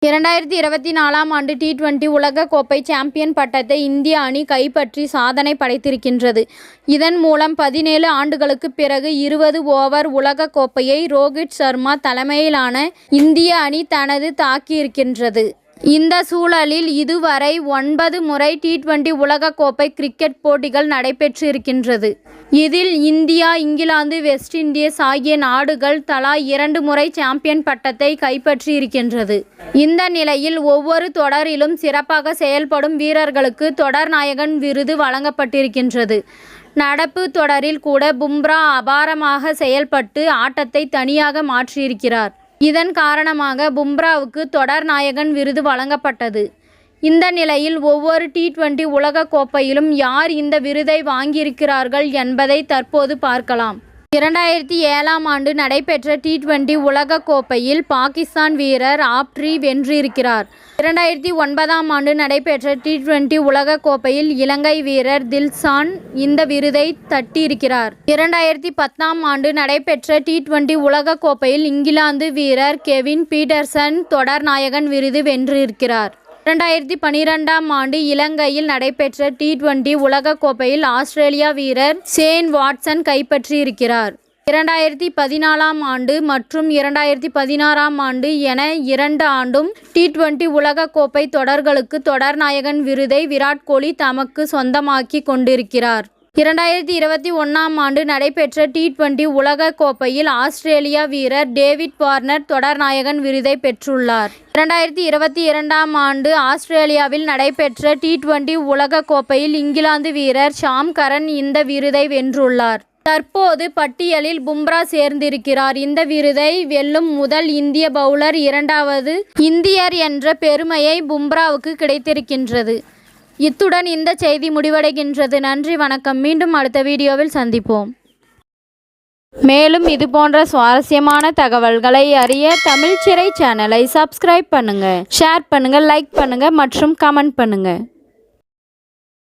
2024ஆம் ஆண்டு T20 உலகக்கோப்பை champion பட்டத்தை இந்திய அணி கைப்பற்றி சாதனை படைத்திருக்கின்றது. இதன் மூலம் 17 ஆண்டுகளுக்கு பிறகு 20 ஓவர் உலகக்கோப்பையை ரோஹித் சர்மா தலைமையிலான இந்திய அணி தனது தாக்கியிருக்கின்றது. இந்த சூழலில் இதுவரை 9 முறை T20 உலகக்கோப்பை கிரிக்கெட் போட்டிகள் நடைபெற்றிருக்கின்றது. இதில் இந்தியா, இங்கிலாந்து, வெஸ்ட் இண்டீஸ் ஆகிய நாடுகள் தலா 2 முறை சாம்பியன் பட்டத்தை கைப்பற்றியிருக்கின்றது. இந்த நிலையில் ஒவ்வொரு தொடரிலும் சிறப்பாக செயல்படும் வீரர்களுக்கு தொடர் நாயகன் விருது வழங்கப்பட்டிருக்கின்றது. நடப்பு தொடரில் கூட பும்ரா அபாரமாக செயல்பட்டு ஆட்டத்தை தனியாக மாற்றியிருக்கிறார். இதன் காரணமாக பும்ராவுக்கு தொடர் நாயகன் விருது வழங்கப்பட்டது. இந்த நிலையில் ஒவ்வொரு T20 உலகக்கோப்பையிலும் யார் இந்த விருதை வாங்கியிருக்கிறார்கள் என்பதை தற்போது பார்க்கலாம். 2007ஆம் ஆண்டு நடைபெற்ற T20 உலகக்கோப்பையில் பாகிஸ்தான் வீரர் ஆப்ரி வென்றிருக்கிறார். 2009ஆம் ஆண்டு நடைபெற்ற T20 உலகக்கோப்பையில் இலங்கை வீரர் தில்ஷான் இந்த விருதை தட்டியிருக்கிறார். 2010ஆம் ஆண்டு நடைபெற்ற T20 உலகக்கோப்பையில் இங்கிலாந்து வீரர் கெவின் பீட்டர்சன் தொடர் நாயகன் விருது வென்றிருக்கிறார். 2012ஆம் ஆண்டு இலங்கையில் நடைபெற்ற T20 உலகக்கோப்பையில் ஆஸ்திரேலியா வீரர் ஷேன் வாட்சன் கைப்பற்றியிருக்கிறார். 2014ஆம் ஆண்டு மற்றும் 2016ஆம் ஆண்டு என 2 ஆண்டும் T20 உலகக்கோப்பை தொடர்களுக்கு தொடர் நாயகன் விருதை விராட் கோலி தமக்கு சொந்தமாக்கி கொண்டிருக்கிறார். 2021ஆம் ஆண்டு நடைபெற்ற T20 உலகக்கோப்பையில் ஆஸ்திரேலியா வீரர் டேவிட் வார்னர் தொடர் நாயகன் விருதை பெற்றுள்ளார். 2022ஆம் ஆண்டு ஆஸ்திரேலியாவில் நடைபெற்ற T20 உலகக்கோப்பையில் இங்கிலாந்து வீரர் ஷாம் கரன் இந்த விருதை வென்றுள்ளார். தற்போது பட்டியலில் பும்ரா சேர்ந்திருக்கிறார். இந்த விருதை வெல்லும் முதல் இந்திய பவுலர், 2வது இந்தியர் என்ற பெருமையை பும்ராவுக்கு கிடைத்திருக்கின்றது. இத்துடன் இந்த செய்தி முடிவடைகின்றது. நன்றி, வணக்கம். மீண்டும் அடுத்த வீடியோவில் சந்திப்போம். மேலும் இதுபோன்ற சுவாரஸ்யமான தகவல்களை அறிய தமிழ் சிறை சேனலை சப்ஸ்கிரைப் பண்ணுங்க, ஷேர் பண்ணுங்க, லைக் பண்ணுங்க மற்றும் கமெண்ட் பண்ணுங்க.